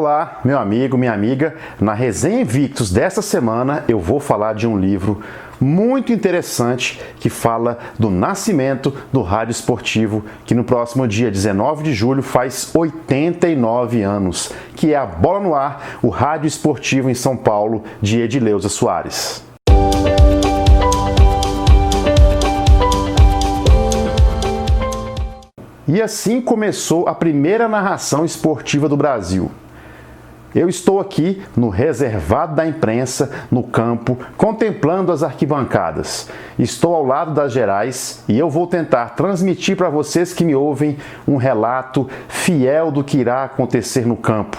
Olá, meu amigo, minha amiga. Na Resenha Invictus desta semana eu vou falar de um livro muito interessante que fala do nascimento do rádio esportivo, que no próximo dia 19 de julho faz 89 anos, que é A Bola no Ar, o rádio esportivo em São Paulo, de Edileuza Soares. E assim começou a primeira narração esportiva do Brasil. Eu estou aqui no reservado da imprensa, no campo, contemplando as arquibancadas. Estou ao lado das gerais e eu vou tentar transmitir para vocês que me ouvem um relato fiel do que irá acontecer no campo.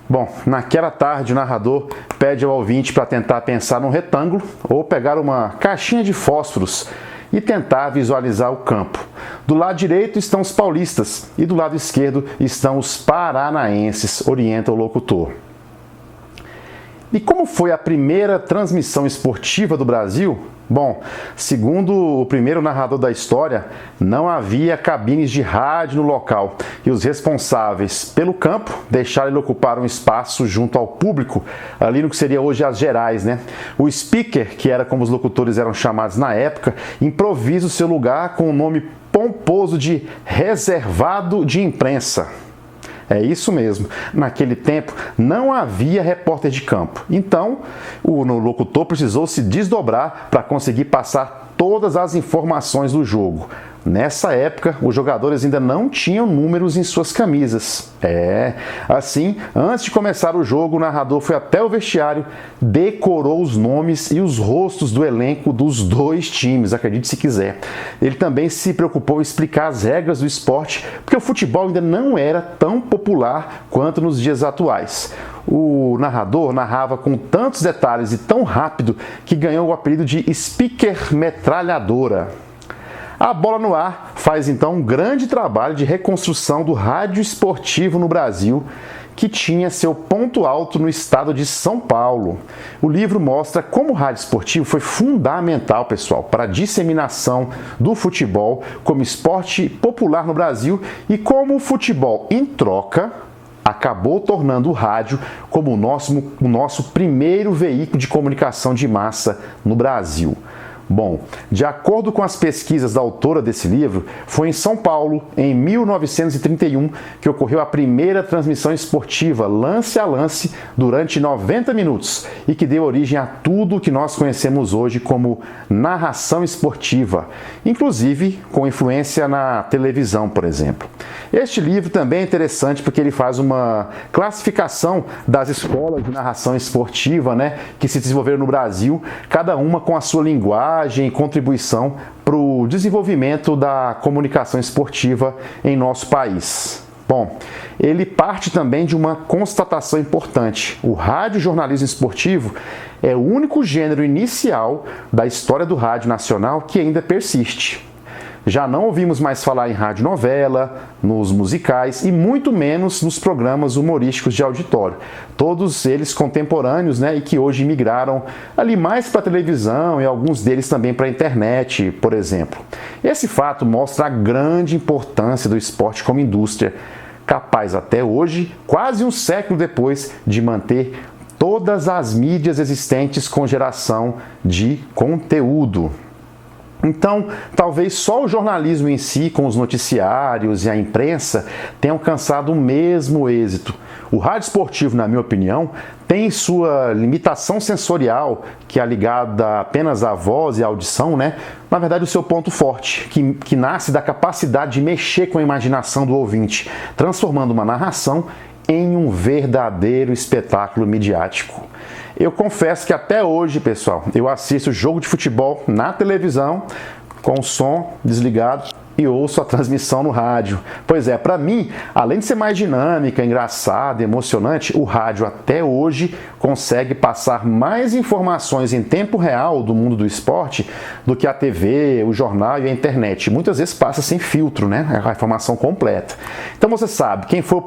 Bom, naquela tarde o narrador pede ao ouvinte para tentar pensar num retângulo ou pegar uma caixinha de fósforos e tentar visualizar o campo. Do lado direito estão os paulistas e do lado esquerdo estão os paranaenses, orienta o locutor. E como foi a primeira transmissão esportiva do Brasil? Bom, segundo o primeiro narrador da história, não havia cabines de rádio no local e os responsáveis pelo campo deixaram ele ocupar um espaço junto ao público, ali no que seria hoje as gerais, né? O speaker, que era como os locutores eram chamados na época, improvisa o seu lugar com o nome pomposo de reservado de imprensa. É isso mesmo. Naquele tempo não havia repórter de campo. Então, o locutor precisou se desdobrar para conseguir passar todas as informações do jogo. Nessa época, os jogadores ainda não tinham números em suas camisas. Assim, antes de começar o jogo, o narrador foi até o vestiário, decorou os nomes e os rostos do elenco dos dois times, acredite se quiser. Ele também se preocupou em explicar as regras do esporte, porque o futebol ainda não era tão popular quanto nos dias atuais. O narrador narrava com tantos detalhes e tão rápido que ganhou o apelido de Speaker Metralhadora. A Bola no Ar faz então um grande trabalho de reconstrução do rádio esportivo no Brasil, que tinha seu ponto alto no estado de São Paulo. O livro mostra como o rádio esportivo foi fundamental, pessoal, para a disseminação do futebol como esporte popular no Brasil e como o futebol, em troca, acabou tornando o rádio como o nosso primeiro veículo de comunicação de massa no Brasil. Bom, de acordo com as pesquisas da autora desse livro, foi em São Paulo, em 1931, que ocorreu a primeira transmissão esportiva, lance a lance, durante 90 minutos, e que deu origem a tudo o que nós conhecemos hoje como narração esportiva, inclusive com influência na televisão, por exemplo. Este livro também é interessante porque ele faz uma classificação das escolas de narração esportiva, que se desenvolveram no Brasil, cada uma com a sua linguagem e contribuição para o desenvolvimento da comunicação esportiva em nosso país. Bom, ele parte também de uma constatação importante. O radiojornalismo esportivo é o único gênero inicial da história do rádio nacional que ainda persiste. Já não ouvimos mais falar em radionovela, nos musicais e muito menos nos programas humorísticos de auditório. Todos eles contemporâneos, e que hoje migraram ali mais para a televisão e alguns deles também para a internet, por exemplo. Esse fato mostra a grande importância do esporte como indústria, capaz até hoje, quase um século depois, de manter todas as mídias existentes com geração de conteúdo. Então, talvez só o jornalismo em si, com os noticiários e a imprensa, tenha alcançado o mesmo êxito. O rádio esportivo, na minha opinião, tem sua limitação sensorial, que é ligada apenas à voz e à audição, Na verdade, o seu ponto forte, que nasce da capacidade de mexer com a imaginação do ouvinte, transformando uma narração em um verdadeiro espetáculo midiático. Eu confesso que até hoje, pessoal, eu assisto jogo de futebol na televisão com o som desligado e ouço a transmissão no rádio. Pois é, para mim, além de ser mais dinâmica, engraçada, emocionante, o rádio até hoje consegue passar mais informações em tempo real do mundo do esporte do que a TV, o jornal e a internet. Muitas vezes passa sem filtro, a informação completa. Então você sabe, quem foi o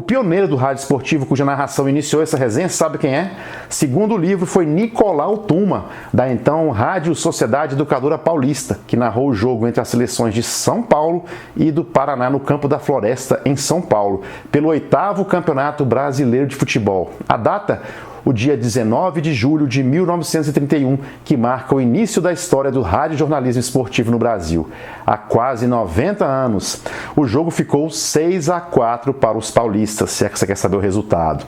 pioneiro do rádio esportivo cuja narração iniciou essa resenha, sabe quem é? Segundo o livro, foi Nicolau Tuma, da então Rádio Sociedade Educadora Paulista, que narrou o jogo jogo entre as seleções de São Paulo e do Paraná no Campo da Floresta, em São Paulo, pelo 8º Campeonato Brasileiro de Futebol. A data? O dia 19 de julho de 1931, que marca o início da história do radiojornalismo esportivo no Brasil. Há quase 90 anos, o jogo ficou 6-4 para os paulistas, se é que você quer saber o resultado.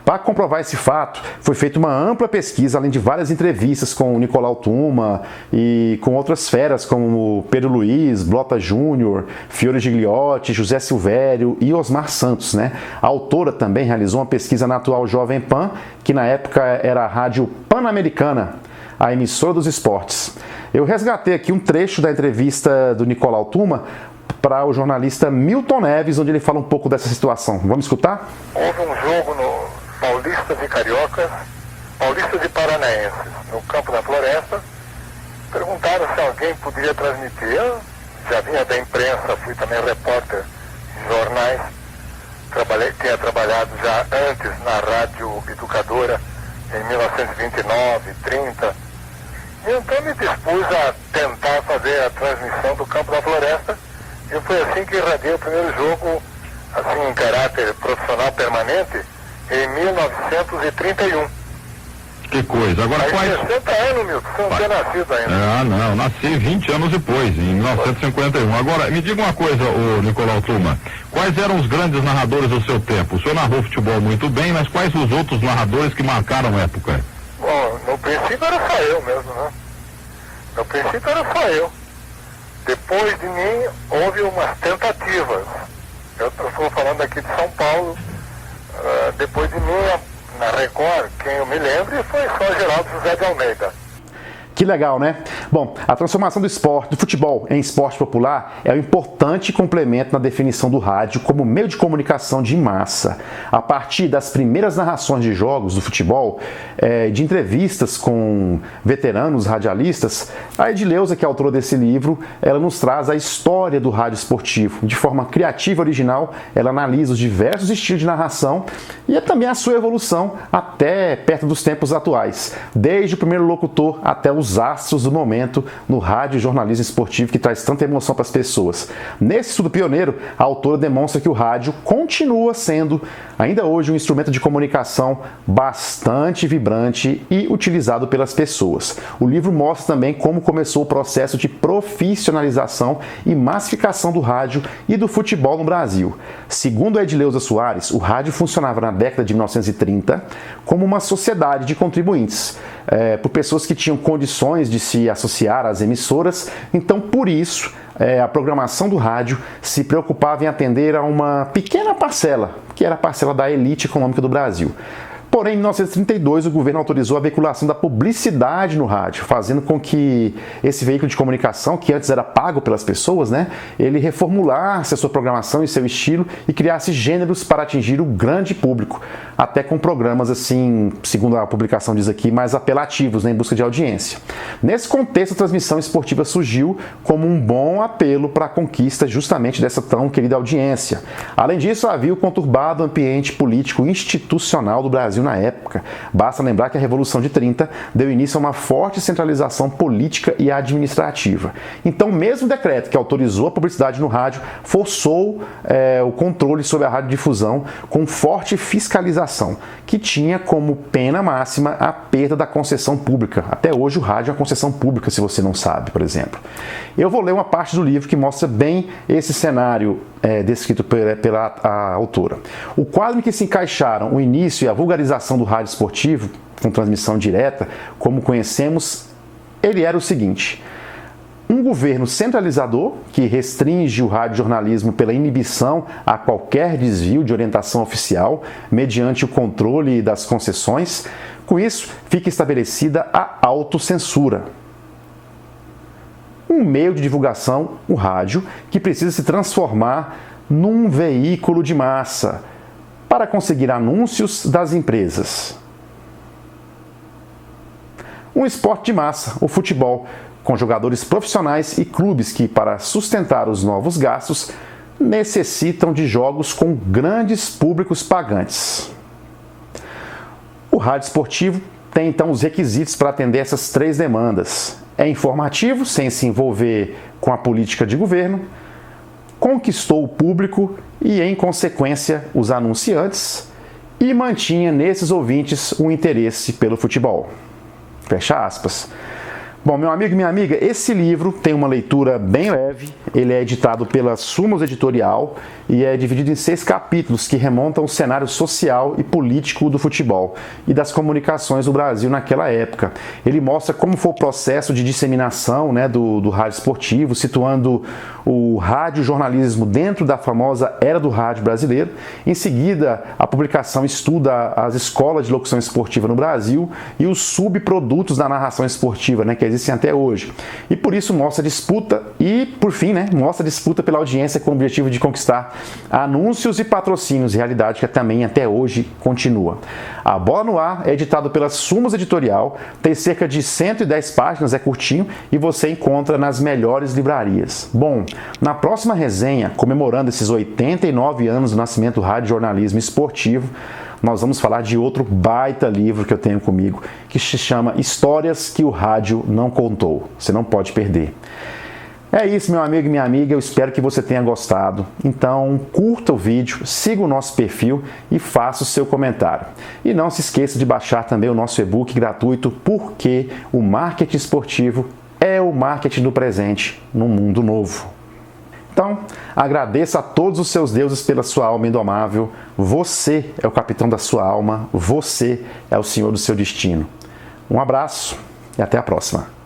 Para comprovar esse fato, foi feita uma ampla pesquisa, além de várias entrevistas com o Nicolau Tuma e com outras feras como Pedro Luiz, Blota Júnior, Fiore Gigliotti, José Silvério e Osmar Santos, né? A autora também realizou uma pesquisa na atual Jovem Pan, que na época era a Rádio Pan-Americana, a emissora dos esportes. Eu resgatei aqui um trecho da entrevista do Nicolau Tuma para o jornalista Milton Neves, onde ele fala um pouco dessa situação. Vamos escutar? Houve um jogo no Paulistas e Cariocas, Paulistas e Paranaenses, no Campo da Floresta. Perguntaram se alguém poderia transmitir. Eu já vinha da imprensa, fui também repórter de jornais. Tinha trabalhado já antes na Rádio Educadora, em 1929, 30. E então me dispus a tentar fazer a transmissão do Campo da Floresta. E foi assim que irradiei o primeiro jogo, assim, em caráter profissional permanente, em 1931. Que coisa. Agora Aí, quais... 60 anos, Milton, você não tinha nascido ainda. Ah, não, nasci 20 anos depois, em 1951. Agora, me diga uma coisa, ô Nicolau Tuma, quais eram os grandes narradores do seu tempo? O senhor narrou futebol muito bem, mas quais os outros narradores que marcaram a época? Bom, no princípio era só eu mesmo, né? No princípio era só eu. Depois de mim, houve umas tentativas. Eu estou falando aqui de São Paulo. Depois de mim, na Record, quem eu me lembro, foi só Geraldo José de Almeida. Que legal, né? Bom, a transformação do esporte, do futebol em esporte popular é um importante complemento na definição do rádio como meio de comunicação de massa. A partir das primeiras narrações de jogos do futebol, de entrevistas com veteranos radialistas, a Edileuza, que é a autora desse livro, ela nos traz a história do rádio esportivo. De forma criativa e original, ela analisa os diversos estilos de narração e também a sua evolução até perto dos tempos atuais, desde o primeiro locutor até os astros do momento no rádio e jornalismo esportivo que traz tanta emoção para as pessoas. Nesse estudo pioneiro, a autora demonstra que o rádio continua sendo, ainda hoje, um instrumento de comunicação bastante vibrante e utilizado pelas pessoas. O livro mostra também como começou o processo de profissionalização e massificação do rádio e do futebol no Brasil. Segundo a Edileuza Soares, o rádio funcionava na década de 1930 como uma sociedade de contribuintes, por pessoas que tinham condições de se associar às emissoras. Então, por isso, a programação do rádio se preocupava em atender a uma pequena parcela, que era a parcela da elite econômica do Brasil. Porém, em 1932, o governo autorizou a veiculação da publicidade no rádio, fazendo com que esse veículo de comunicação, que antes era pago pelas pessoas, né, ele reformulasse a sua programação e seu estilo e criasse gêneros para atingir o grande público, até com programas, assim, segundo a publicação diz aqui, mais apelativos, né, em busca de audiência. Nesse contexto, a transmissão esportiva surgiu como um bom apelo para a conquista justamente dessa tão querida audiência. Além disso, havia o conturbado ambiente político institucional do Brasil na época. Basta lembrar que a Revolução de 30 deu início a uma forte centralização política e administrativa. Então, o mesmo decreto que autorizou a publicidade no rádio forçou o controle sobre a radiodifusão com forte fiscalização, que tinha como pena máxima a perda da concessão pública. Até hoje o rádio é uma concessão pública, se você não sabe, por exemplo. Eu vou ler uma parte do livro que mostra bem esse cenário descrito pela autora. O quadro em que se encaixaram o início e a vulgarização do rádio esportivo, com transmissão direta, como conhecemos, ele era o seguinte: um governo centralizador que restringe o radiojornalismo pela inibição a qualquer desvio de orientação oficial, mediante o controle das concessões. Com isso, fica estabelecida a autocensura. Um meio de divulgação, o rádio, que precisa se transformar num veículo de massa para conseguir anúncios das empresas. Um esporte de massa, o futebol, com jogadores profissionais e clubes que, para sustentar os novos gastos, necessitam de jogos com grandes públicos pagantes. O rádio esportivo tem, então, os requisitos para atender essas três demandas. é informativo, sem se envolver com a política de governo, conquistou o público e, em consequência, os anunciantes, e mantinha nesses ouvintes um interesse pelo futebol. Fecha aspas. Bom, meu amigo e minha amiga, esse livro tem uma leitura bem leve, ele é editado pela Sumos Editorial e é dividido em 6 capítulos que remontam o cenário social e político do futebol e das comunicações do Brasil naquela época. Ele mostra como foi o processo de disseminação, né, do rádio esportivo, situando o radiojornalismo dentro da famosa era do rádio brasileiro. Em seguida, a publicação estuda as escolas de locução esportiva no Brasil e os subprodutos da narração esportiva, né, que existem até hoje. E por isso mostra disputa e, por fim, né, mostra disputa pela audiência com o objetivo de conquistar anúncios e patrocínios, realidade que também até hoje continua. A Bola no Ar é editado pela Sumos Editorial, tem cerca de 110 páginas, é curtinho e você encontra nas melhores livrarias. Bom, na próxima resenha, comemorando esses 89 anos do nascimento do radiojornalismo esportivo, nós vamos falar de outro baita livro que eu tenho comigo, que se chama Histórias que o Rádio Não Contou. Você não pode perder. É isso, meu amigo e minha amiga, eu espero que você tenha gostado. Então, curta o vídeo, siga o nosso perfil e faça o seu comentário. E não se esqueça de baixar também o nosso e-book gratuito, porque o marketing esportivo é o marketing do presente no mundo novo. Então, agradeça a todos os seus deuses pela sua alma indomável. Você é o capitão da sua alma, você é o senhor do seu destino. Um abraço e até a próxima.